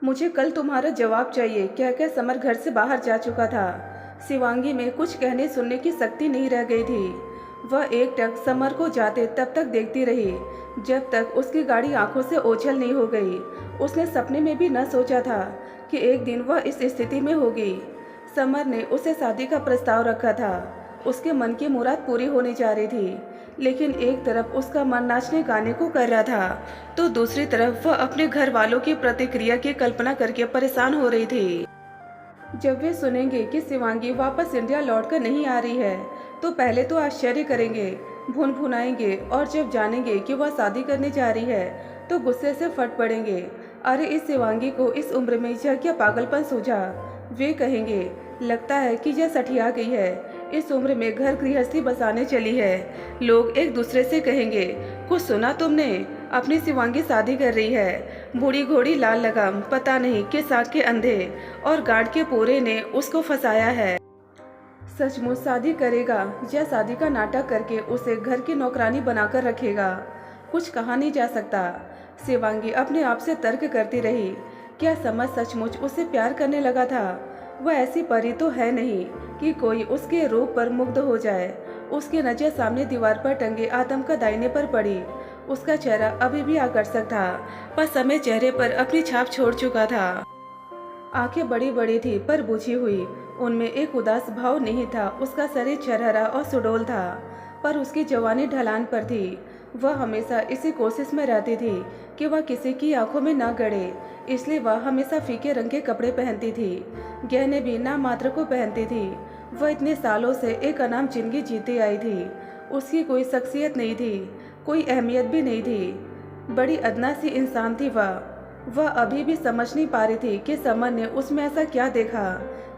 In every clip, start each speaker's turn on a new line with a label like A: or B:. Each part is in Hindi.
A: मुझे कल तुम्हारा जवाब चाहिए, कहकर समर घर से बाहर जा चुका था। शिवांगी में कुछ कहने सुनने की शक्ति नहीं रह गई थी। वह एकटक समर को जाते तब तक देखती रही जब तक उसकी गाड़ी आंखों से ओझल नहीं हो गई। उसने सपने में भी न सोचा था कि एक दिन वह इस स्थिति में होगी। समर ने उसे शादी का प्रस्ताव रखा था। उसके मन की मुराद पूरी होने जा रही थी, लेकिन एक तरफ उसका मन नाचने गाने को कर रहा था, तो दूसरी तरफ वह अपने घर वालों की प्रतिक्रिया की कल्पना करके परेशान हो रही थी। जब वे सुनेंगे कि शिवांगी वापस इंडिया लौटकर नहीं आ रही है, तो पहले तो आश्चर्य करेंगे, भुन भुनाएंगे, और जब जानेंगे कि वह शादी करने जा रही है, तो गुस्से से फट पड़ेंगे। अरे इस शिवांगी को इस उम्र में यह क्या पागलपन सूझा। वे कहेंगे, लगता है कि यह सठिया गई है, इस उम्र में घर गृहस्थी बसाने चली है। लोग एक दूसरे से कहेंगे, कुछ सुना तुमने, अपनी शिवांगी शादी कर रही है। बूढ़ी घोड़ी लाल लगाम, पता नहीं किस आँख के अंधे और गांड के पूरे ने उसको फंसाया है। सचमुच शादी करेगा या शादी का नाटक करके उसे घर की नौकरानी बनाकर रखेगा, कुछ कहा नहीं जा सकता। शिवांगी अपने आप से तर्क करती रही। क्या समझ सचमुच उससे प्यार करने लगा था? वह ऐसी परी तो है नहीं कि कोई उसके रूप पर मुग्ध हो जाए। उसकी नजर सामने दीवार पर टंगे आदम का दाहिने पर पड़ी। उसका चेहरा अभी भी आकर्षक था, पर समय चेहरे पर अपनी छाप छोड़ चुका था। आंखें बड़ी बड़ी थी पर बुझी हुई, उनमें एक उदास भाव नहीं था। उसका शरीर छरहरा और सुडौल था, पर उसकी जवानी ढलान पर थी। वह हमेशा इसी कोशिश में रहती थी कि वह किसी की आंखों में न गड़े, इसलिए वह हमेशा फीके रंग के कपड़े पहनती थी, गहने भी नाम मात्र को पहनती थी। वह इतने सालों से एक अनाम जिंदगी जीती आई थी। उसकी कोई शख्सियत नहीं थी, कोई अहमियत भी नहीं थी। बड़ी अदना सी इंसान थी वह अभी भी समझ नहीं पा रही थी कि समर ने उसमें ऐसा क्या देखा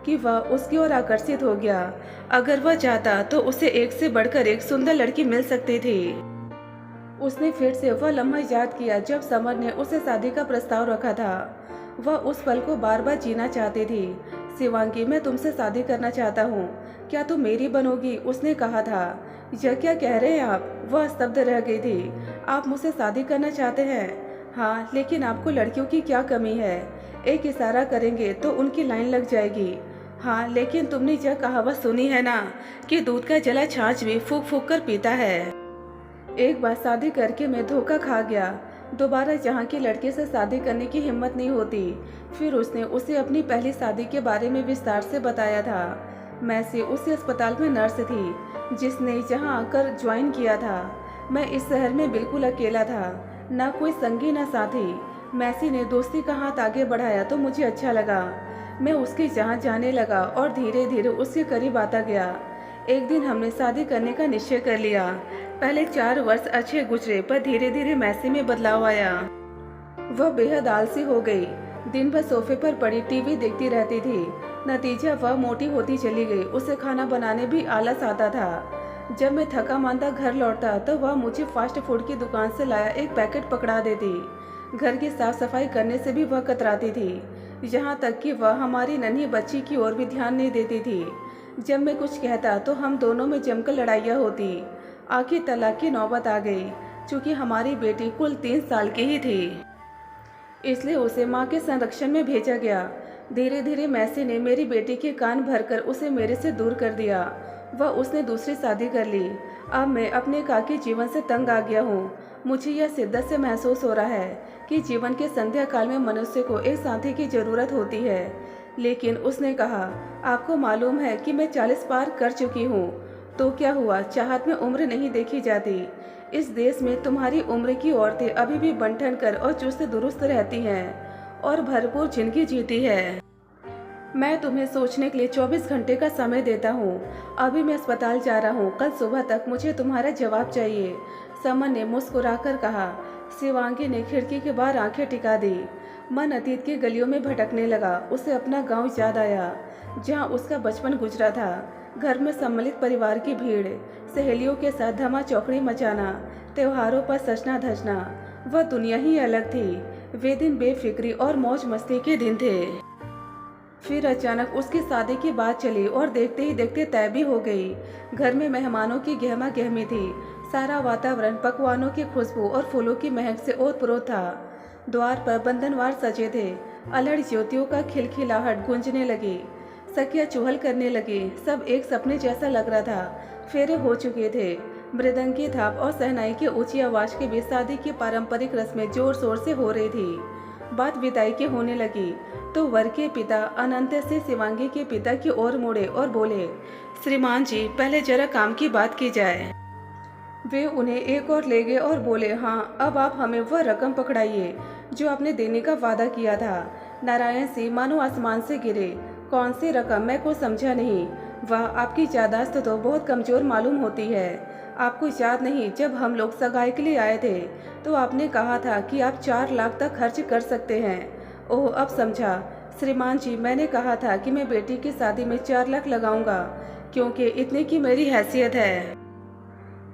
A: कि वह उसकी ओर आकर्षित हो गया। अगर वह चाहता तो उसे एक से बढ़कर एक सुंदर लड़की मिल सकती थी। उसने फिर से वह लम्हा याद किया जब समर ने उसे शादी का प्रस्ताव रखा था। वह उस पल को बार बार जीना चाहती थी। शिवांगी, मैं तुमसे शादी करना चाहता हूँ, क्या तुम मेरी बनोगी? उसने कहा था। यह क्या कह रहे हैं आप? वह स्तब्ध रह गई थी। आप मुझसे शादी करना चाहते हैं? हाँ, लेकिन आपको लड़कियों की क्या कमी है? एक इशारा करेंगे तो उनकी लाइन लग जाएगी। हाँ, लेकिन तुमने यह कहावत सुनी है ना कि दूध का जला छाछ भी फूक फूक कर पीता है। एक बार शादी करके मैं धोखा खा गया, दोबारा यहाँ की लड़के से शादी करने की हिम्मत नहीं होती। फिर उसने उसे अपनी पहली शादी के बारे में विस्तार से बताया था। मैसी उसी अस्पताल में नर्स थी जिसने यहाँ आकर ज्वाइन किया था। मैं इस शहर में बिल्कुल अकेला था, ना कोई संगी ना साथी। मैसी ने दोस्ती का हाथ आगे बढ़ाया तो मुझे अच्छा लगा। मैं उसके यहाँ जाने लगा और धीरे धीरे उसके करीब आता गया। एक दिन हमने शादी करने का निश्चय कर लिया। पहले 4 वर्ष अच्छे गुजरे, पर धीरे धीरे मैसी में बदलाव आया। वह बेहद आलसी हो गई, दिन भर सोफे पर पड़ी टीवी देखती रहती थी। नतीजा वह मोटी होती चली गई। उसे खाना बनाने भी आलस आता था। जब मैं थका मांदा घर लौटता तो वह मुझे फास्ट फूड की दुकान से लाया एक पैकेट पकड़ा देती। घर की साफ सफाई करने से भी वह कतराती थी, यहाँ तक कि वह हमारी नन्ही बच्ची की ओर भी ध्यान नहीं देती थी। जब मैं कुछ कहता तो हम दोनों में जमकर लड़ाइयाँ होती। आखिर तलाक की नौबत आ गई। चूँकि हमारी बेटी कुल 3 साल की ही थी, इसलिए उसे माँ के संरक्षण में भेजा गया। धीरे धीरे मैसी ने मेरी बेटी के कान भरकर उसे मेरे से दूर कर दिया। उसने दूसरी शादी कर ली। अब मैं अपने एकाकी जीवन से तंग आ गया हूँ। मुझे यह शिद्दत से महसूस हो रहा है कि जीवन के संध्या काल में मनुष्य को एक साथी की ज़रूरत होती है। लेकिन उसने कहा, आपको मालूम है कि मैं 40 पार कर चुकी हूँ। तो क्या हुआ, चाहत में उम्र नहीं देखी जाती। इस देश में तुम्हारी उम्र की औरतें अभी भी बन-ठन कर और चुस्त दुरुस्त रहती हैं और भरपूर जिंदगी जीती है। मैं तुम्हें सोचने के लिए 24 घंटे का समय देता हूँ। अभी मैं अस्पताल जा रहा हूँ, कल सुबह तक मुझे तुम्हारा जवाब चाहिए। समन ने मुस्कुराकर कहा। शिवांगी ने खिड़की के बाहर आंखें टिका दी। मन अतीत की गलियों में भटकने लगा। उसे अपना गांव याद आया, जहाँ उसका बचपन गुजरा था। घर में सम्मिलित परिवार की भीड़, सहेलियों के साथ धमा चौकड़ी मचाना, त्योहारों पर सजना धजना, वह दुनिया ही अलग थी। वे दिन बेफिक्री और मौज मस्ती के दिन थे। फिर अचानक उसकी शादी की बात चली और देखते ही देखते तय भी हो गई। घर में मेहमानों की गहमा गहमी थी। सारा वातावरण पकवानों की खुशबू और फूलों की महक से ओत-प्रोत था। द्वार पर बंधनवार सजे थे। अलड़ ज्योतियों का खिलखिलाहट गूंजने लगी। सखियाँ चुहल करने लगी। सब एक सपने जैसा लग रहा था। फेरे हो चुके थे। मृदंग की थाप और सहनाई की ऊंची आवाज के बीच शादी की पारंपरिक रस्में जोर शोर से हो रही थी। बात विदाई की होने लगी तो वर के पिता अनंत से शिवांगी के पिता की ओर मुड़े और बोले, श्रीमान जी, पहले जरा काम की बात की जाए। वे उन्हें एक और ले गए और बोले, हाँ, अब आप हमें वह रकम पकड़ाइए जो आपने देने का वादा किया था। नारायण सिंह मानो आसमान से गिरे। कौन सी रकम, मैं को समझा नहीं। वाह, आपकी याददाश्त तो बहुत कमजोर मालूम होती है। आपको याद नहीं, जब हम लोग सगाई के लिए आए थे तो आपने कहा था कि आप 4 लाख तक खर्च कर सकते हैं। ओह, अब समझा। श्रीमान जी, मैंने कहा था कि मैं बेटी की शादी में 4 लाख लगाऊंगा, क्योंकि इतने की मेरी हैसियत है।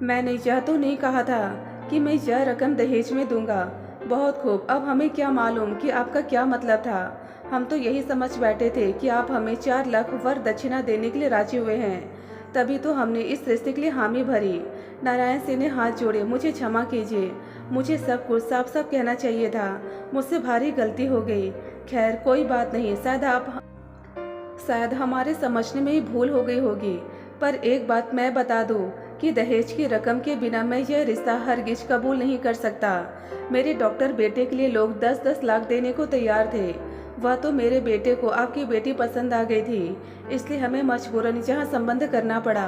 A: मैंने यह तो नहीं कहा था कि मैं यह रकम दहेज में दूंगा। बहुत खूब, अब हमें क्या मालूम कि आपका क्या मतलब था। हम तो यही समझ बैठे थे कि आप हमें 4 लाख वर दक्षिणा देने के लिए राजी हुए हैं, तभी तो हमने इस रिश्ते के लिए हामी भरी। नारायण सिंह ने हाथ जोड़े, मुझे क्षमा कीजिए, मुझे सब कुछ साफ साफ कहना चाहिए था। मुझसे भारी गलती हो गई। खैर, कोई बात नहीं, शायद हमारे समझने में ही भूल हो गई होगी। पर एक बात मैं बता दूं कि दहेज की रकम के बिना मैं यह रिश्ता हरगिज कबूल नहीं कर सकता। मेरे डॉक्टर बेटे के लिए लोग 10-10 लाख देने को तैयार थे। वह तो मेरे बेटे को आपकी बेटी पसंद आ गई थी, इसलिए हमें मजबूरन यहाँ संबंध करना पड़ा।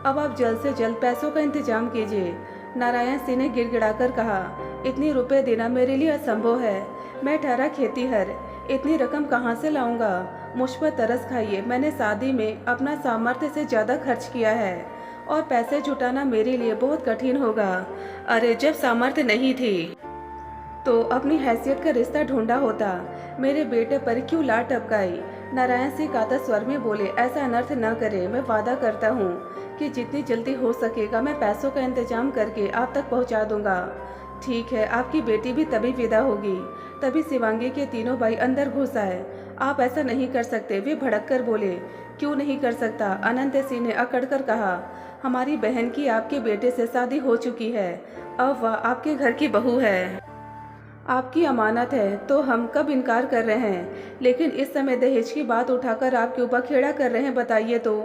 A: अब आप जल्द से जल्द पैसों का इंतजाम कीजिए। नारायण सिंह ने गिड़गिड़ाकर कहा, इतने रुपए देना मेरे लिए असंभव है। मैं ठहरा खेतीहर, इतनी रकम कहाँ से लाऊंगा। मुझ पर तरस खाइए, मैंने शादी में अपना सामर्थ्य से ज़्यादा खर्च किया है और पैसे जुटाना मेरे लिए बहुत कठिन होगा। अरे, जब सामर्थ्य नहीं थी तो अपनी हैसियत का रिश्ता ढूंढा होता। मेरे बेटे पर क्यों लात टपकाई। नारायण सिंह कातर स्वर में बोले, ऐसा अनर्थ न करे। मैं वादा करता हूँ कि जितनी जल्दी हो सकेगा मैं पैसों का इंतजाम करके आप तक पहुँचा दूंगा। ठीक है, आपकी बेटी भी तभी विदा होगी। तभी शिवांगी के तीनों भाई अंदर घुस आए। आप ऐसा नहीं कर सकते, वे भड़क कर बोले। क्यों नहीं कर सकता? अनंत सिंह ने अकड़ कर कहा, हमारी बहन की आपके बेटे से शादी हो चुकी है। अब वह आपके घर की बहू है, आपकी अमानत है, तो हम कब इनकार कर रहे हैं। लेकिन इस समय दहेज की बात उठाकर आप क्यों बखेड़ा कर रहे हैं, बताइए तो।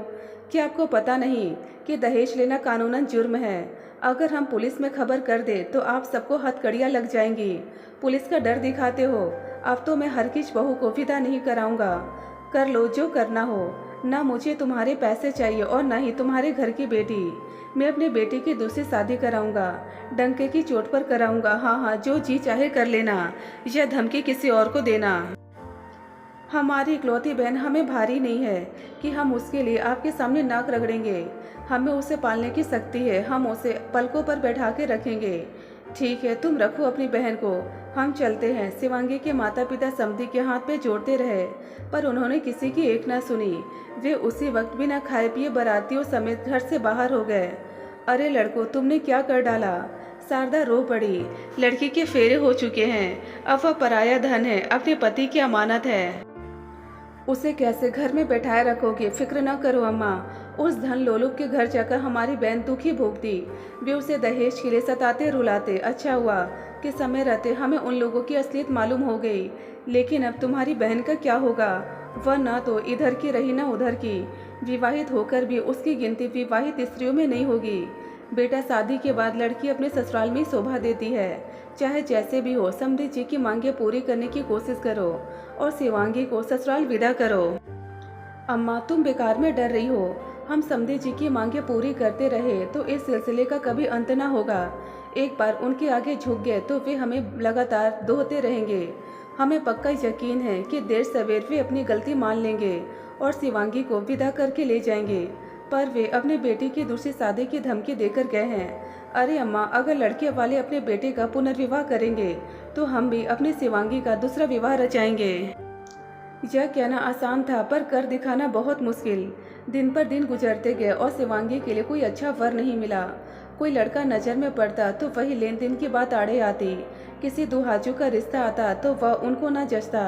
A: क्या आपको पता नहीं कि दहेज लेना कानूनन जुर्म है? अगर हम पुलिस में खबर कर दे तो आप सबको हथकड़ियाँ लग जाएंगी। पुलिस का डर दिखाते हो। अब तो मैं हर किस बहू को विदा नहीं कराऊंगा। कर लो जो करना हो। ना मुझे तुम्हारे पैसे चाहिए और ना ही तुम्हारे घर की बेटी। मैं अपने बेटे की दूसरी शादी कराऊंगा, डंके की चोट पर कराऊंगा। हाँ हाँ, जो जी चाहे कर लेना। यह धमकी किसी और को देना। हमारी इकलौती बहन हमें भारी नहीं है कि हम उसके लिए आपके सामने नाक रगड़ेंगे। हमें उसे पालने की शक्ति है, हम उसे पलकों पर बैठा के रखेंगे। ठीक है, तुम रखो अपनी बहन को, हम चलते हैं। शिवांगी के माता पिता समधी के हाथ पे जोड़ते रहे, पर उन्होंने किसी की एक न सुनी। वे उसी वक्त बिना खाए पिए बारातियों समेत घर से बाहर हो गए। अरे लड़को, तुमने क्या कर डाला? शारदा रो पड़ी। लड़की के फेरे हो चुके हैं, अब वह पराया धन है, अपने पति की अमानत है। उसे कैसे घर में बैठाए रखोगे? फिक्र न करो अम्मा। उस धन लोलुप के घर जाकर हमारी बहन दुखी भोगती। वे उसे दहेज के लिए सताते रुलाते। अच्छा हुआ कि समय रहते हमें उन लोगों की असलियत मालूम हो गई। लेकिन अब तुम्हारी बहन का क्या होगा? वह न तो इधर की रही न उधर की। विवाहित होकर भी उसकी गिनती विवाहित स्त्रियों में नहीं होगी। बेटा, शादी के बाद लड़की अपने ससुराल में ही शोभा देती है। चाहे जैसे भी हो, समधी जी की मांगे पूरी करने की कोशिश करो और शिवांगी को ससुराल विदा करो। अम्मा, तुम बेकार में डर रही हो। हम समधी जी की मांगे पूरी करते रहे तो इस सिलसिले का कभी अंत न होगा। एक बार उनके आगे झुक गए तो वे हमें लगातार दोहते रहेंगे। हमें पक्का यकीन है कि देर सवेर वे अपनी गलती मान लेंगे और शिवांगी को विदा करके ले जाएंगे। पर वे अपने बेटे की दूसरी शादी की धमकी देकर गए हैं। अरे अम्मा, अगर लड़के वाले अपने बेटे का पुनर्विवाह करेंगे तो हम भी अपनी शिवांगी का दूसरा विवाह रचाएंगे। यह कहना आसान था, पर कर दिखाना बहुत मुश्किल। दिन पर दिन गुजरते गए और शिवांगी के लिए कोई अच्छा वर नहीं मिला। कोई लड़का नज़र में पड़ता तो वही लेन देन की बात आड़े आती। किसी दुहाजू का रिश्ता आता तो वह उनको न जचता।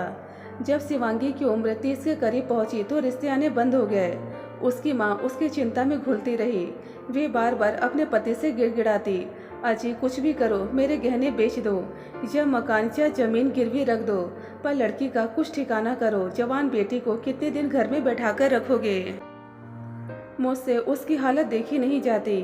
A: जब शिवांगी की उम्र 30 के करीब पहुंची तो रिश्ते आने बंद हो गए। उसकी माँ उसकी चिंता में घुलती रही। वे बार बार अपने पति से गिड़गिड़ाती, अजी कुछ भी करो, मेरे गहने बेच दो या मकान या जमीन गिरवी रख दो, पर लड़की का कुछ ठिकाना करो। जवान बेटी को कितने दिन घर में बैठा कर रखोगे? मुझसे उसकी हालत देखी नहीं जाती।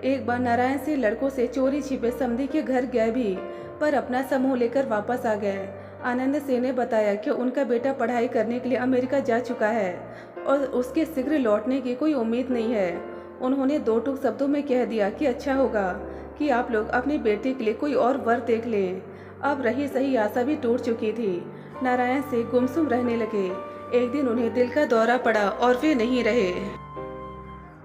A: एक बार नारायण से लड़कों से चोरी छिपे समधी के घर गए भी, पर अपना समूह लेकर वापस आ गए। आनंद सिंह ने बताया कि उनका बेटा पढ़ाई करने के लिए अमेरिका जा चुका है और उसके शीघ्र लौटने की कोई उम्मीद नहीं है। उन्होंने दो टूक शब्दों में कह दिया कि अच्छा होगा कि आप लोग अपनी बेटी के लिए कोई और वर देख लें। अब रही सही आशा भी टूट चुकी थी। नारायण से गुमसुम रहने लगे। एक दिन उन्हें दिल का दौरा पड़ा और वे नहीं रहे।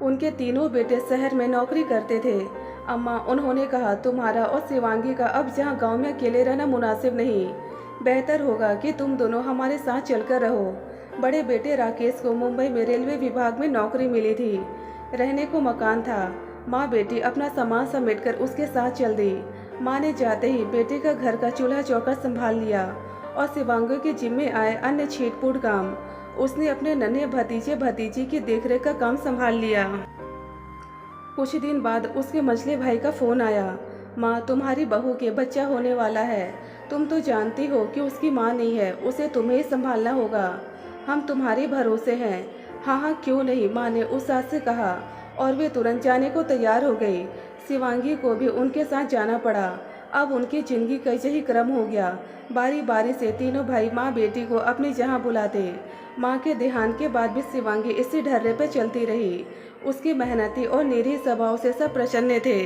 A: उनके तीनों बेटे शहर में नौकरी करते थे। अम्मा, उन्होंने कहा, तुम्हारा और शिवांगी का अब जहाँ गांव में अकेले रहना मुनासिब नहीं। बेहतर होगा कि तुम दोनों हमारे साथ चलकर रहो। बड़े बेटे राकेश को मुंबई में रेलवे विभाग में नौकरी मिली थी। रहने को मकान था। माँ बेटी अपना सामान समेटकर उसके साथ चल दी। माँ ने जाते ही बेटे का घर का चूल्हा चौका संभाल लिया और शिवांगी के जिम्मे आए अन्य छीटपूट काम उसने अपने नन्हे भतीजे भतीजी की देखरेख का काम संभाल लिया। कुछ दिन बाद उसके मझले भाई का फोन आया, माँ तुम्हारी बहू के बच्चा होने वाला है। तुम तो जानती हो कि उसकी माँ नहीं है, उसे तुम्हें ही संभालना होगा। हम तुम्हारे भरोसे हैं। हाँ हाँ क्यों नहीं, माँ ने उस सास से कहा और वे तुरंत जाने को तैयार हो गई। शिवांगी को भी उनके साथ जाना पड़ा। अब उनकी जिंदगी का यही क्रम हो गया। बारी बारी से तीनों भाई माँ बेटी को अपने जहाँ बुलाते। माँ के देहांत के बाद भी शिवांगी इसी ढर्रे पर चलती रही। उसकी मेहनती और निरीह स्वभाव से सब प्रसन्न थे।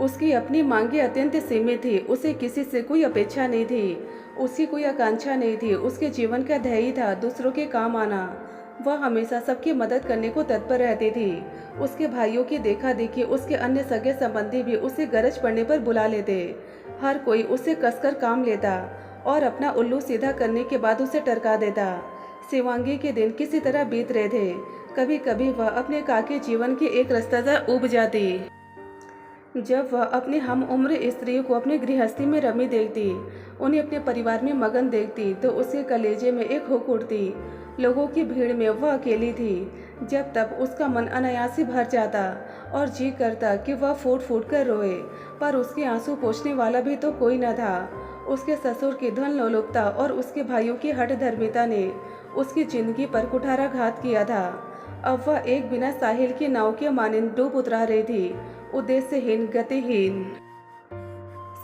A: उसकी अपनी मांगे अत्यंत सीमित थी। उसे किसी से कोई अपेक्षा नहीं थी, उसकी कोई आकांक्षा नहीं थी। उसके जीवन का ध्येय था दूसरों के काम आना। वह हमेशा सबकी मदद करने को तत्पर रहती थी। उसके भाइयों की देखा देखी उसके अन्य सगे संबंधी भी उसे गरज पड़ने पर बुला लेते। हर कोई उसे कसकर काम लेता और अपना उल्लू सीधा करने के बाद उसे टरका देता। शिवांगी के दिन किसी तरह बीत रहे थे। कभी कभी वह अपने काके जीवन की एक रास्ता उब जाती। जब वह अपने हम उम्र स्त्रियों को अपनी गृहस्थी में रमी देखती, उन्हें अपने परिवार में मगन देखती, तो उसके कलेजे में एक हुक उठती। लोगों की भीड़ में वह अकेली थी। जब तब उसका मन अनायास ही भर जाता और जी करता कि वह फूट फूट कर रोए, पर उसके आंसू पोंछने वाला भी तो कोई न था। उसके ससुर की धन लोलुपता और उसके भाइयों की हठधर्मिता ने उसकी जिंदगी पर कुठाराघात किया था। अब वह एक बिना साहिल की नाव के मानिंद डूब उतरा रही थी, उद्देश्यहीन, गतिहीन।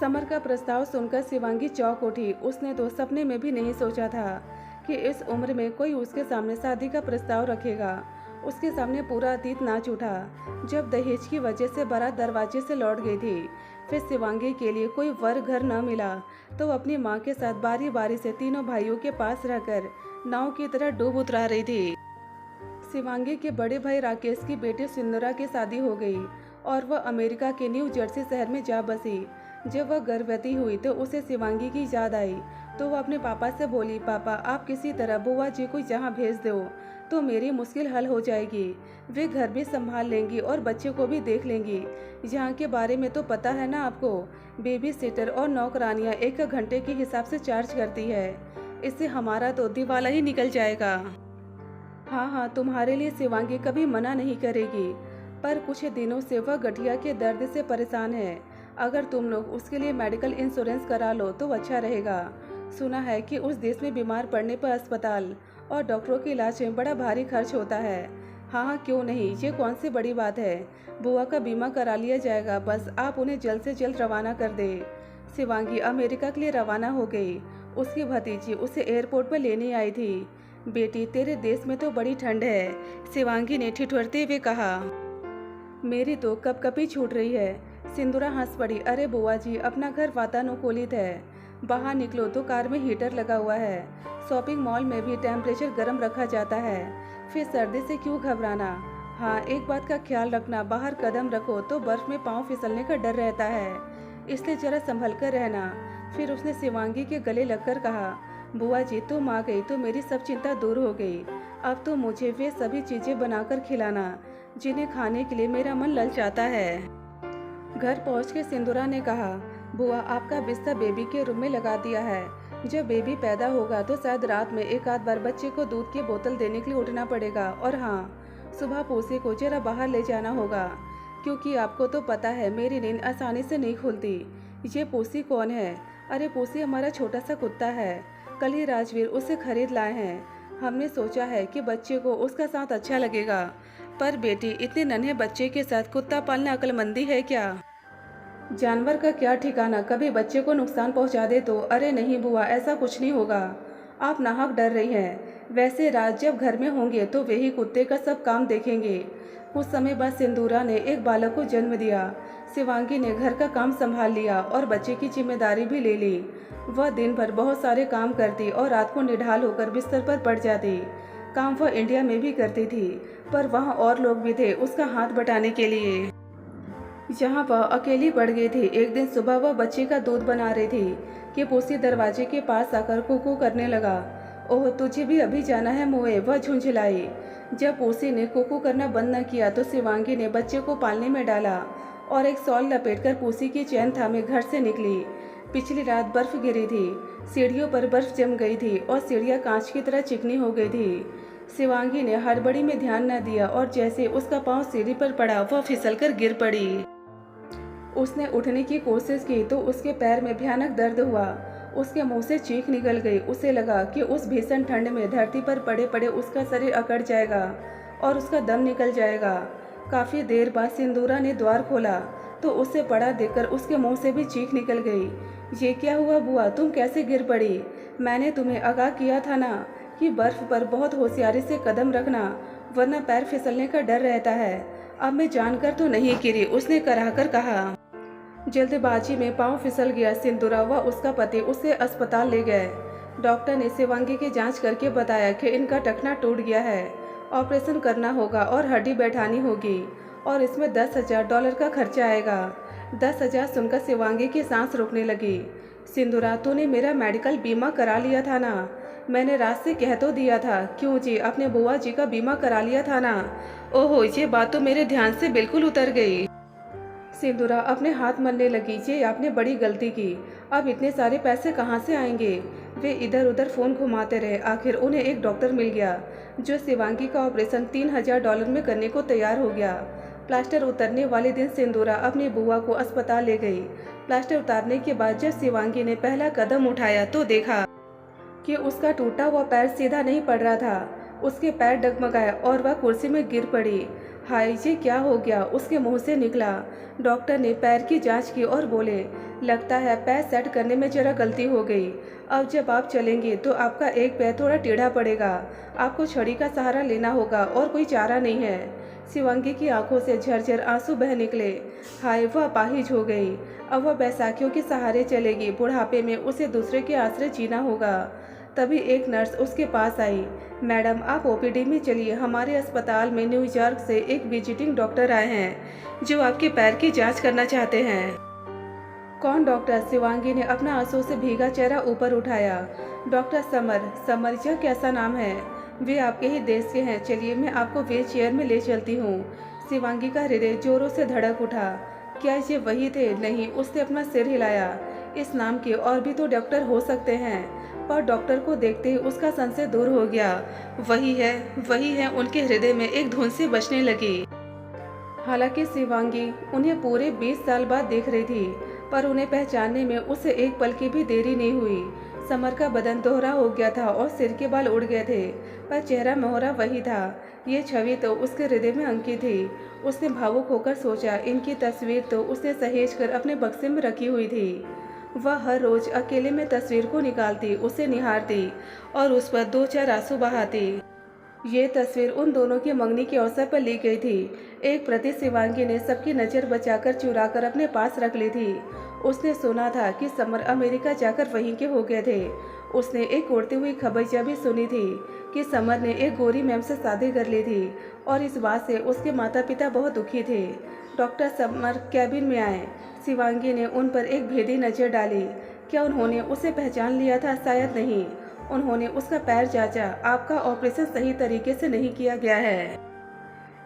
A: समर का प्रस्ताव सुनकर शिवांगी चौंक उठी। उसने तो सपने में भी नहीं सोचा था कि इस उम्र में कोई उसके सामने शादी का प्रस्ताव रखेगा। उसके सामने पूरा अतीत नाच उठा। जब दहेज की वजह से बारात दरवाजे से लौट गई थी, फिर शिवांगी के लिए कोई वर घर न मिला, तो अपनी माँ के साथ बारी बारी से तीनों भाइयों के पास रहकर नाव की तरह डूब उतरा रही थी। शिवांगी के बड़े भाई राकेश की बेटी सिंदूरा की शादी हो गई और वह अमेरिका के न्यू जर्सी शहर में जा बसी। जब वह गर्भवती हुई तो उसे शिवांगी की याद आई, तो वह अपने पापा से बोली, पापा आप किसी तरह बुआ जी को यहाँ भेज दो तो मेरी मुश्किल हल हो जाएगी। वे घर भी संभाल लेंगी और बच्चे को भी देख लेंगी। यहाँ के बारे में तो पता है ना आपको, बेबी सिटर और नौकरानियाँ 1 घंटे के हिसाब से चार्ज करती है। इससे हमारा तो दिवाला ही निकल जाएगा। हाँ हाँ, तुम्हारे लिए शिवांगी कभी मना नहीं करेगी, पर कुछ दिनों से वह गठिया के दर्द से परेशान है। अगर तुम लोग उसके लिए मेडिकल इंश्योरेंस करा लो तो अच्छा रहेगा। सुना है कि उस देश में बीमार पड़ने पर अस्पताल और डॉक्टरों के इलाज में बड़ा भारी खर्च होता है। हाँ हाँ क्यों नहीं, ये कौन सी बड़ी बात है। बुआ का बीमा करा लिया जाएगा, बस आप उन्हें जल्द से जल्द रवाना कर दे। शिवांगी अमेरिका के लिए रवाना हो गई। उसकी भतीजी उसे एयरपोर्ट पर लेने आई थी। बेटी तेरे देश में तो बड़ी ठंड है, शिवांगी ने ठिठुरते हुए कहा। मेरी तो कपकपी छूट रही है। सिंदूरा हंस पड़ी। अरे बुआ जी, अपना घर वातानुकूलित है, बाहर निकलो तो कार में हीटर लगा हुआ है। शॉपिंग मॉल में भी टेम्परेचर गर्म रखा जाता है, फिर सर्दी से क्यों घबराना। हाँ, एक बात का ख्याल रखना, बाहर कदम रखो तो बर्फ में पाँव फिसलने का डर रहता है, इसलिए जरा संभल कर रहना। फिर उसने शिवांगी के गले लगकर कहा, बुआ जी तुम आ गई तो मेरी सब चिंता दूर हो गई। अब तो मुझे वे सभी चीज़ें बनाकर खिलाना जिन्हें खाने के लिए मेरा मन ललचाता है। घर पहुँच के सिंदूरा ने कहा, बुआ आपका बिस्तर बेबी के रूम में लगा दिया है। जब बेबी पैदा होगा तो शायद रात में एक आध बार बच्चे को दूध की बोतल देने के लिए उठना पड़ेगा। और हाँ, सुबह पूसी को जरा बाहर ले जाना होगा, क्योंकि आपको तो पता है मेरी नींद आसानी से नहीं खुलती। ये पूसी कौन है? अरे पूसी हमारा छोटा सा कुत्ता है। कल ही राजवीर उसे खरीद लाए हैं। हमने सोचा है कि बच्चे को उसका साथ अच्छा लगेगा। पर बेटी, इतने नन्हे बच्चे के साथ कुत्ता पालना अक्लमंदी है क्या? जानवर का क्या ठिकाना, कभी बच्चे को नुकसान पहुंचा दे तो? अरे नहीं बुआ, ऐसा कुछ नहीं होगा। आप नाहक डर रही हैं। वैसे राज जब घर में होंगे तो वही कुत्ते का सब काम देखेंगे। कुछ समय बाद सिंदूरा ने एक बालक को जन्म दिया। शिवांगी ने घर का काम संभाल लिया और बच्चे की जिम्मेदारी भी ले ली। वह दिन भर बहुत सारे काम करती और रात को निढाल होकर बिस्तर पर पड़ जाती। काम वह इंडिया में भी करती थी, पर वहाँ और लोग भी थे उसका हाथ बटाने के लिए। जहाँ वह अकेली पड़ गई थी। एक दिन सुबह वह बच्चे का दूध बना रही थी कि पूसी दरवाजे के पास आकर कुकू करने लगा। ओह, तुझे भी अभी जाना है मोए? वह झुंझलाई। जब पूसी ने कुकू करना बंद न किया तो शिवांगी ने बच्चे को पालने में डाला और एक शॉल लपेटकर पूसी की चैन थामे घर से निकली। पिछली रात बर्फ गिरी थी। सीढ़ियों पर बर्फ जम गई थी और सीढ़ियाँ कांच की तरह चिकनी हो गई थी। शिवांगी ने हड़बड़ी में ध्यान न दिया और जैसे उसका पाँव सीढ़ी पर पड़ा वह फिसलकर गिर पड़ी। उसने उठने की कोशिश की तो उसके पैर में भयानक दर्द हुआ। उसके मुंह से चीख निकल गई। उसे लगा कि उस भीषण ठंड में धरती पर पड़े पड़े उसका शरीर अकड़ जाएगा और उसका दम निकल जाएगा। काफ़ी देर बाद सिंदूरा ने द्वार खोला तो उसे पड़ा देखकर उसके मुंह से भी चीख निकल गई। ये क्या हुआ बुआ, तुम कैसे गिर पड़ी? मैंने तुम्हें आगाह किया था ना कि बर्फ पर बहुत होशियारी से कदम रखना, वरना पैर फिसलने का डर रहता है। अब मैं जानकर तो नहीं गिरी, उसने कराहकर कहा। जल्दबाजी में पांव फिसल गया। सिंदूरा व उसका पति उसे अस्पताल ले गए। डॉक्टर ने शिवांगी की जांच करके बताया कि इनका टखना टूट गया है, ऑपरेशन करना होगा और हड्डी बैठानी होगी और इसमें $10,000 का खर्चा आएगा। 10,000 सुनकर शिवांगी की सांस रुकने लगी। सिंदूरा, तूने मेरा मेडिकल बीमा करा लिया था ना? मैंने रात से कह तो दिया था। क्यों जी, अपने बुआ जी का बीमा करा लिया था ना? ओहो, ये बात तो मेरे ध्यान से बिल्कुल उतर गई। सिंदूरा अपने हाथ मलने लगी। ये आपने बड़ी गलती की। अब इतने सारे पैसे कहाँ से आएंगे? वे इधर उधर फ़ोन घुमाते रहे। आखिर उन्हें एक डॉक्टर मिल गया जो शिवांगी का ऑपरेशन $3,000 में करने को तैयार हो गया। प्लास्टर उतरने वाले दिन सिंदूरा अपनी बुआ को अस्पताल ले गई। प्लास्टर उतारने के बाद जब शिवांगी ने पहला कदम उठाया तो देखा कि उसका टूटा हुआ पैर सीधा नहीं पड़ रहा था। उसके पैर डगमगाए और वह कुर्सी में गिर पड़ी। हाय, ये क्या हो गया? उसके मुंह से निकला। डॉक्टर ने पैर की जांच की और बोले, लगता है पैर सेट करने में जरा गलती हो गई। अब जब आप चलेंगे तो आपका एक पैर थोड़ा टेढ़ा पड़ेगा। आपको छड़ी का सहारा लेना होगा और कोई चारा नहीं है। शिवांगी की आंखों से झरझर आंसू बह निकले। हाय, वह अपाहिज हो गई। अब वह बैसाखियों के सहारे चलेगी। बुढ़ापे में उसे दूसरे के आश्रय जीना होगा। तभी एक नर्स उसके पास आई। मैडम, आप ओपीडी में चलिए। हमारे अस्पताल में न्यूयॉर्क से एक विजिटिंग डॉक्टर आए हैं जो आपके पैर की जांच करना चाहते हैं। कौन डॉक्टर? शिवांगी ने अपना आंसू से भीगा चेहरा ऊपर उठाया। Doctor summer. समर, यह कैसा नाम है? वे आपके ही देश के हैं। चलिए, मैं आपको व्हील चेयर में ले चलती हूँ। शिवांगी का हृदय जोरों से धड़क उठा। क्या ये वही थे? नहीं, उसने अपना सिर हिलाया। इस नाम के और भी तो डॉक्टर हो सकते हैं, पर डॉक्टर को देखते ही उसका संशय दूर हो गया। वही है, वही है। उनके हृदय में एक धुन सी बजने लगी। हालांकि शिवांगी उन्हें पूरे 20 साल बाद देख रही थी, पर उन्हें पहचानने में उसे एक पल की भी देरी नहीं हुई। समर का बदन दोहरा हो गया था और सिर के बाल उड़ गए थे, पर चेहरा मोहरा वही था। ये छवि तो उसके हृदय में अंकित थी। उसने भावुक होकर सोचा, इनकी तस्वीर तो उसने सहेज कर अपने बक्से में रखी हुई थी। वह हर रोज अकेले में तस्वीर को निकालती, उसे निहारती और उस पर 2-4 आंसू बहाती। ये तस्वीर उन दोनों की मंगनी के अवसर पर ली गई थी। एक प्रति शिवांगी ने सबकी नज़र बचाकर चुराकर अपने पास रख ली थी। उसने सुना था कि समर अमेरिका जाकर वहीं के हो गए थे। उसने एक उड़ती हुई खबर भी सुनी थी कि समर ने एक गोरी मैम से शादी कर ली थी और इस बात से उसके माता पिता बहुत दुखी थे। डॉक्टर समर कैबिन में आए। शिवांगी ने उन पर एक भेदी नज़र डाली। क्या उन्होंने उसे पहचान लिया था? शायद नहीं। उन्होंने उसका पैर जांचा। आपका ऑपरेशन सही तरीके से नहीं किया गया है,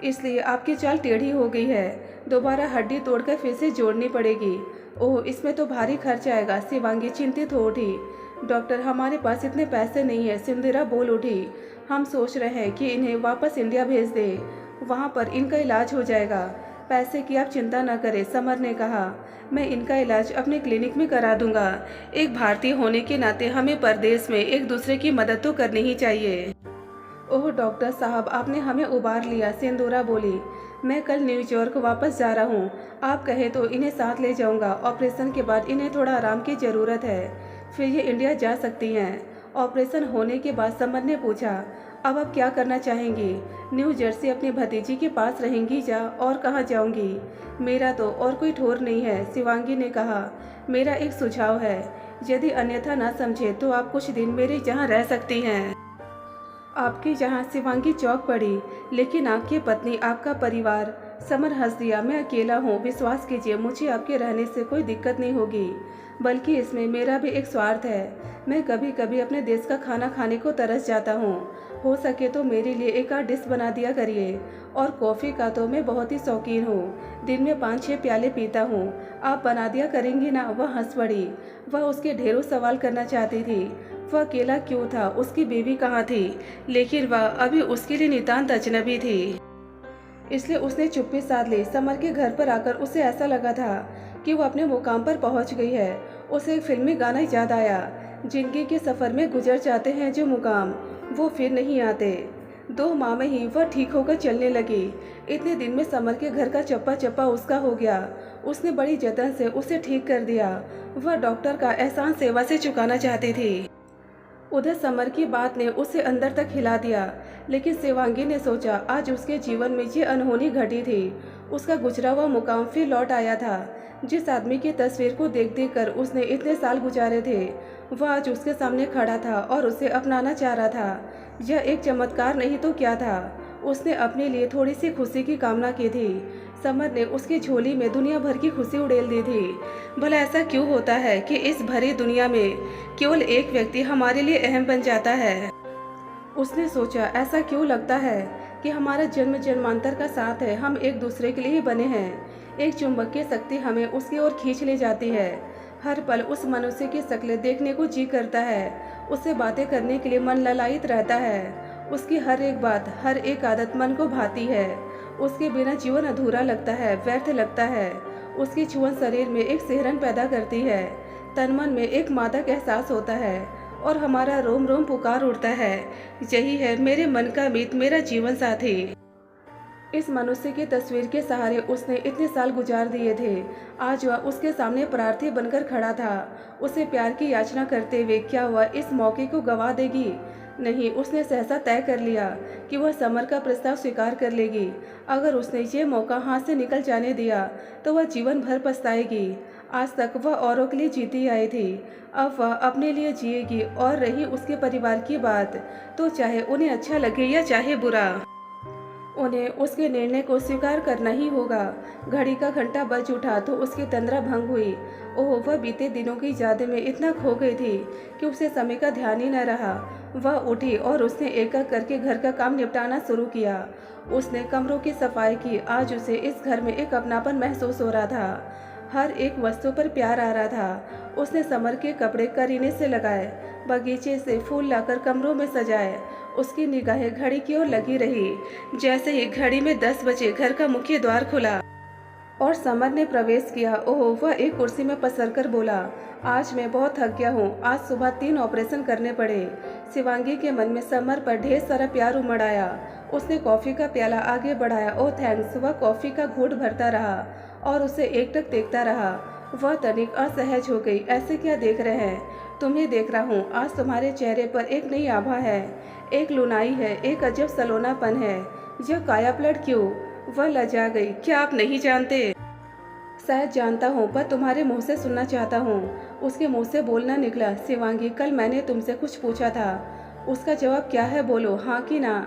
A: इसलिए आपकी चाल टेढ़ी हो गई है। दोबारा हड्डी तोड़कर फिर से जोड़नी पड़ेगी। ओह, इसमें तो भारी खर्च आएगा। शिवांगी चिंतित हो उठी। डॉक्टर, हमारे पास इतने पैसे नहीं है। सिंदूरा बोल उठी। हम सोच रहे हैं कि इन्हें वापस इंडिया भेज दें, वहाँ पर इनका इलाज हो जाएगा। पैसे की आप चिंता न करें, समर ने कहा। मैं इनका इलाज अपने क्लिनिक में करा दूंगा। एक भारतीय होने के नाते हमें परदेश में एक दूसरे की मदद तो करनी ही चाहिए। ओह डॉक्टर साहब, आपने हमें उबार लिया, सिंदूरा बोली। मैं कल न्यूयॉर्क वापस जा रहा हूँ। आप कहें तो इन्हें साथ ले जाऊँगा। ऑपरेशन के बाद इन्हें थोड़ा आराम की ज़रूरत है, फिर ये इंडिया जा सकती हैं। ऑपरेशन होने के बाद समर ने पूछा, अब आप क्या करना चाहेंगी? न्यू जर्सी अपनी भतीजी के पास रहेंगी या और कहाँ जाऊँगी? मेरा तो और कोई ठोर नहीं है, शिवांगी ने कहा। मेरा एक सुझाव है, यदि अन्यथा ना समझे तो आप कुछ दिन मेरे यहाँ रह सकती हैं। आपके यहाँ शिवांगी चौंक पड़ी। लेकिन आपकी पत्नी, आपका परिवार? समर हंस दिया। मैं अकेला हूँ, विश्वास कीजिए, मुझे आपके रहने से कोई दिक्कत नहीं होगी, बल्कि इसमें मेरा भी एक स्वार्थ है। मैं कभी कभी अपने देश का खाना खाने को तरस जाता हूँ। हो सके तो मेरे लिए एक आध डिश बना दिया करिए। और कॉफ़ी का तो मैं बहुत ही शौकीन हूँ, दिन में 5-6 प्याले पीता हूँ। आप बना दिया करेंगी ना? वह हंस पड़ी। वह उसके ढेरों सवाल करना चाहती थी। वह अकेला क्यों था? उसकी बीवी कहाँ थी? लेकिन वह अभी उसके लिए नितांत अजनबी थी, इसलिए उसने चुप्पी साध ली। समर के घर पर आकर उसे ऐसा लगा था कि वो अपने मुकाम पर पहुंच गई है। उसे एक फिल्मी गाना याद आया, जिंदगी के सफ़र में गुजर जाते हैं जो मुकाम, वो फिर नहीं आते। 2 माह में ही वह ठीक होकर चलने लगी। इतने दिन में समर के घर का चप्पा चप्पा उसका हो गया। उसने बड़ी जतन से उसे ठीक कर दिया। वह डॉक्टर का एहसान सेवा से चुकाना चाहती थी। उधर समर की बात ने उसे अंदर तक हिला दिया। लेकिन शिवांगी ने सोचा, आज उसके जीवन में ये अनहोनी घटी थी। उसका गुजरा हुआ मुकाम फिर लौट आया था। जिस आदमी की तस्वीर को देख देख कर उसने इतने साल गुजारे थे, वह आज उसके सामने खड़ा था और उसे अपनाना चाह रहा था। यह एक चमत्कार नहीं तो क्या था? उसने अपने लिए थोड़ी सी खुशी की कामना की थी। समर ने उसकी झोली में दुनिया भर की खुशी उड़ेल दी थी। भला ऐसा क्यों होता है कि इस भरी दुनिया में केवल एक व्यक्ति हमारे लिए अहम बन जाता है? उसने सोचा, ऐसा क्यों लगता है कि हमारा जन्म जन्मांतर का साथ है, हम एक दूसरे के लिए ही बने हैं। एक चुंबकीय शक्ति हमें उसकी ओर खींच ले जाती है। हर पल उस मनुष्य की शक्लें देखने को जी करता है। उससे बातें करने के लिए मन ललायित रहता है। उसकी हर एक बात, हर एक आदत मन को भाती है। उसके बिना जीवन अधूरा लगता है, व्यर्थ लगता है। उसकी छुअन शरीर में एक सिहरन पैदा करती है, तन मन में एक मादक एहसास होता है और हमारा रोम रोम पुकार उठता है, यही है मेरे मन का मीत, मेरा जीवन साथी। इस मनुष्य की तस्वीर के सहारे उसने इतने साल गुजार दिए थे। आज वह उसके सामने प्रार्थी बनकर खड़ा था। उसे प्यार की याचना करते हुए क्या वह इस मौके को गंवा देगी? नहीं, उसने सहसा तय कर लिया कि वह समर का प्रस्ताव स्वीकार कर लेगी। अगर उसने ये मौका हाथ से निकल जाने दिया तो वह जीवन भर पछताएगी। आज तक वह औरों के लिए जीती आई थी, अब वह अपने लिए जिएगी। और रही उसके परिवार की बात, तो चाहे उन्हें अच्छा लगे या चाहे बुरा, उन्हें उसके निर्णय को स्वीकार करना ही होगा। घड़ी का घंटा बज उठा तो उसकी तंद्रा भंग हुई। ओह, वह बीते दिनों की यादें में इतना खो गई थी कि उसे समय का ध्यान ही न रहा। वह उठी और उसने एक एक करके घर का काम निपटाना शुरू किया। उसने कमरों की सफाई की। आज उसे इस घर में एक अपनापन महसूस हो रहा था। हर एक वस्तु पर प्यार आ रहा था। उसने समर के कपड़े करीने से लगाए, बगीचे से फूल लाकर कमरों में सजाए। उसकी निगाहें घड़ी की ओर लगी रही। जैसे ही घड़ी में 10 बजे घर का मुख्य द्वार खुला और समर ने प्रवेश किया, ओह, वह एक कुर्सी में पसरकर बोला, आज मैं बहुत थक गया हूँ। आज सुबह 3 ऑपरेशन करने पड़े। शिवांगी के मन में समर पर ढेर सारा प्यार उमड़ आया। उसने कॉफ़ी का प्याला आगे बढ़ाया। ओह थैंक्स। वह कॉफ़ी का घूंट भरता रहा और उसे एकटक देखता रहा। वह तनिक असहज हो गई। ऐसे क्या देख रहे हैं? तुम्हें देख रहा हूँ। आज तुम्हारे चेहरे पर एक नई आभा है, एक लुनाई है, एक अजब सलोनापन है। यह कायापलट क्यों? वह लजा गई। क्या आप नहीं जानते? शायद जानता हूँ, पर तुम्हारे मुंह से सुनना चाहता हूँ। उसके मुंह से बोलना निकला, शिवांगी, कल मैंने तुमसे कुछ पूछा था। उसका जवाब क्या है, बोलो, हाँ कि ना?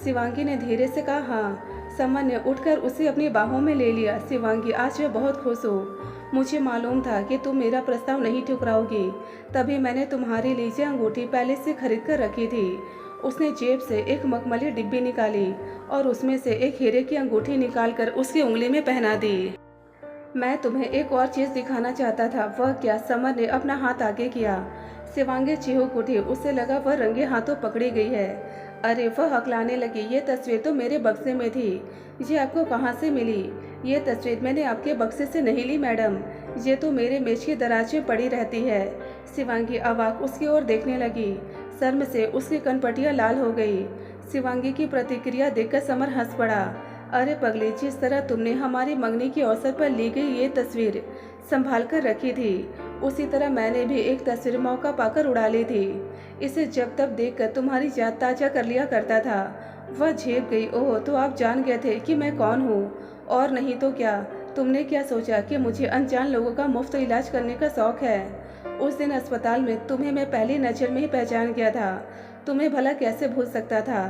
A: शिवांगी ने धीरे से कहा, हाँ। समर ने उठकर उसे अपनी बाहों में ले लिया। शिवांगी, आज मैं बहुत खुश हूँ। मुझे मालूम था कि तुम मेरा प्रस्ताव नहीं ठुकराओगी, तभी मैंने तुम्हारे लिए ये अंगूठी पहले से खरीद कर रखी थी। उसने जेब से एक मखमली डिब्बी निकाली और उसमें से एक हीरे की अंगूठी निकालकर उसकी उंगली में पहना दी। मैं तुम्हें एक और चीज़ दिखाना चाहता था। वह क्या? समर ने अपना हाथ आगे किया। शिवांगी चिहुक उठी। उसे लगा वह रंगे हाथों पकड़ी गई है। अरे, वह हकलाने लगी, ये तस्वीर तो मेरे बक्से में थी। ये आपको कहाँ से मिली? ये तस्वीर मैंने आपके बक्से से नहीं ली मैडम, ये तो मेरे मेज की दराज में पड़ी रहती है। शिवांगी अवाक उसकी ओर देखने लगी। शर्म से उसकी कनपटियां लाल हो गई। शिवांगी की प्रतिक्रिया देखकर समर हंस पड़ा। अरे पगले, जिस तरह तुमने हमारी मंगनी के अवसर पर ली गई ये तस्वीर संभाल कर रखी थी, उसी तरह मैंने भी एक तस्वीर मौका पाकर उड़ा ली थी। इसे जब तब देखकर तुम्हारी याद ताजा कर लिया करता था। वह झेप गई। ओह, तो आप जान गए थे कि मैं कौन हूँ। और नहीं तो क्या, तुमने क्या सोचा कि मुझे अनजान लोगों का मुफ्त इलाज करने का शौक है। उस दिन अस्पताल में तुम्हें मैं पहली नज़र में ही पहचान गया था। तुम्हें भला कैसे भूल सकता था।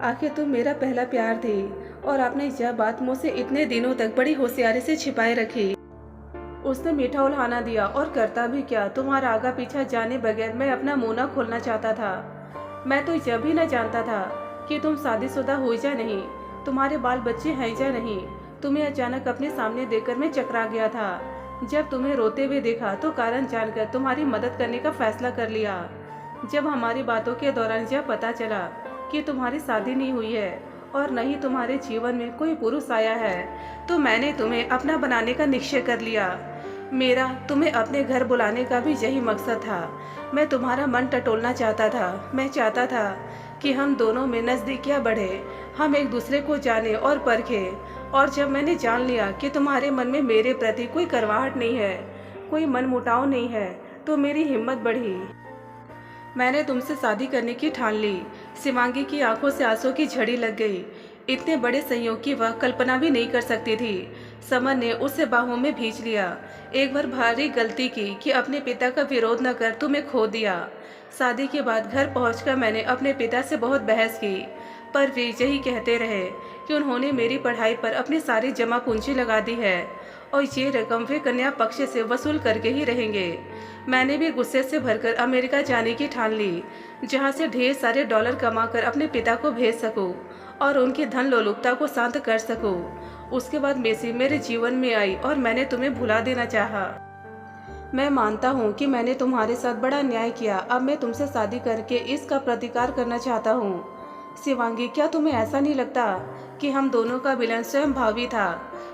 A: आखिर तुम मेरा पहला प्यार थी और आपने यह बात मुझसे इतने दिनों तक बड़ी होशियारी से छिपाए रखी। उसने मीठा उल्हाना दिया। और करता भी क्या, तुम्हारा आगा पीछा जाने बगैर मैं अपना मुंह न खोलना चाहता था। मैं तो यह भी न जानता था कि तुम शादीशुदा हुई या नहीं, तुम्हारे बाल बच्चे हैं या नहीं। तुम्हें अचानक अपने सामने देखकर मैं चकरा गया था। जब तुम्हें रोते हुए देखा तो कारण जानकर तुम्हारी मदद करने का फैसला कर लिया। जब हमारी बातों के दौरान यह पता चला कि तुम्हारी शादी नहीं हुई है और न ही तुम्हारे जीवन में कोई पुरुष आया है, तो मैंने तुम्हें अपना बनाने का निश्चय कर लिया। मेरा तुम्हें अपने घर बुलाने का भी यही मकसद था। मैं तुम्हारा मन टटोलना चाहता था। मैं चाहता था कि हम दोनों में नज़दीकियाँ बढ़े, हम एक दूसरे को जाने और परखें। और जब मैंने जान लिया कि तुम्हारे मन में मेरे प्रति कोई करवाहट नहीं है, कोई मनमुटाव नहीं है, तो मेरी हिम्मत बढ़ी। मैंने तुमसे शादी करने की ठान ली। शिवांगी की आंखों से आंसू की झड़ी लग गई। इतने बड़े संयोग की वह कल्पना भी नहीं कर सकती थी। समर ने उसे बाहों में भींच लिया। एक बार भारी गलती की कि अपने पिता का विरोध न कर तुम्हें खो दिया। शादी के बाद घर पहुंचकर मैंने अपने पिता से बहुत बहस की, पर वे यही कहते रहे कि उन्होंने मेरी पढ़ाई पर अपनी सारी जमा पूंजी लगा दी है और ये रकम वे कन्या पक्ष से वसूल करके ही रहेंगे। मैंने भी गुस्से से भरकर अमेरिका जाने की ठान ली, जहाँ से ढेर सारे डॉलर कमाकर अपने पिता को भेज सकूं और उनकी धन लोलुपता को शांत कर सकूं। उसके बाद मेसी मेरे जीवन में आई और मैंने तुम्हें भुला देना चाहा। मैं मानता हूँ कि मैंने तुम्हारे साथ बड़ा न्याय किया। अब मैं तुमसे शादी करके इसका प्रतिकार करना चाहता हूँ। शिवांगी, क्या तुम्हें ऐसा नहीं लगता कि हम दोनों का मिलन स्वयं भावी था?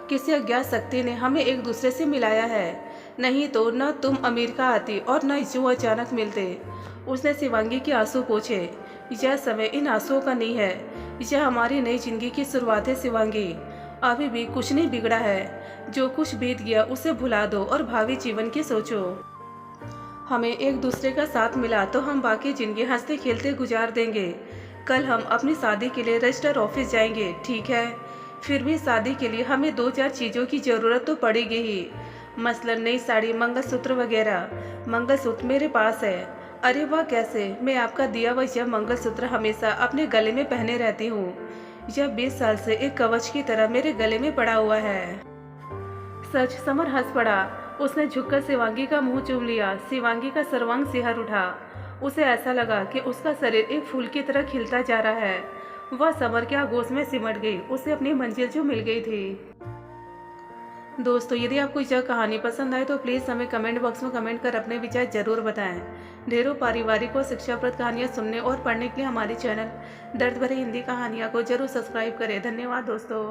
A: किसी अज्ञात शक्ति ने हमें एक दूसरे से मिलाया है। नहीं तो न तुम अमेरिका आती और न यूं अचानक मिलते। उसने शिवांगी के आंसू पोंछे। यह समय इन आंसुओं का नहीं है, यह हमारी नई जिंदगी की शुरुआत है शिवांगी। अभी भी कुछ नहीं बिगड़ा है। जो कुछ बीत गया उसे भुला दो और भावी जीवन की सोचो। हमें एक दूसरे का साथ मिला तो हम बाकी जिंदगी हंसते खेलते गुजार देंगे। कल हम अपनी शादी के लिए रजिस्टर ऑफिस जाएंगे, ठीक है? फिर भी शादी के लिए हमें 2-4 चीज़ों की ज़रूरत तो पड़ेगी ही, मसलन नई साड़ी, मंगलसूत्र वगैरह। मंगलसूत्र मेरे पास है। अरे वाह, कैसे? मैं आपका दिया हुआ यह मंगलसूत्र हमेशा अपने गले में पहने रहती हूँ। यह 20 साल से एक कवच की तरह मेरे गले में पड़ा हुआ है। सच? समर हंस पड़ा। उसने झुककर शिवांगी का मुंह चूम लिया। शिवांगी का सर्वांग सिहर उठा। उसे ऐसा लगा कि उसका शरीर एक फूल की तरह खिलता जा रहा है। वह समर के आगोश में सिमट गई। उसे अपनी मंजिल जो मिल गई थी। दोस्तों, यदि आपको यह कहानी पसंद आए तो प्लीज़ हमें कमेंट बॉक्स में कमेंट कर अपने विचार जरूर बताएं। ढेरों पारिवारिक और शिक्षाप्रद कहानियाँ सुनने और पढ़ने के लिए हमारे चैनल दर्द भरे हिंदी कहानियाँ को जरूर सब्सक्राइब करें। धन्यवाद दोस्तों।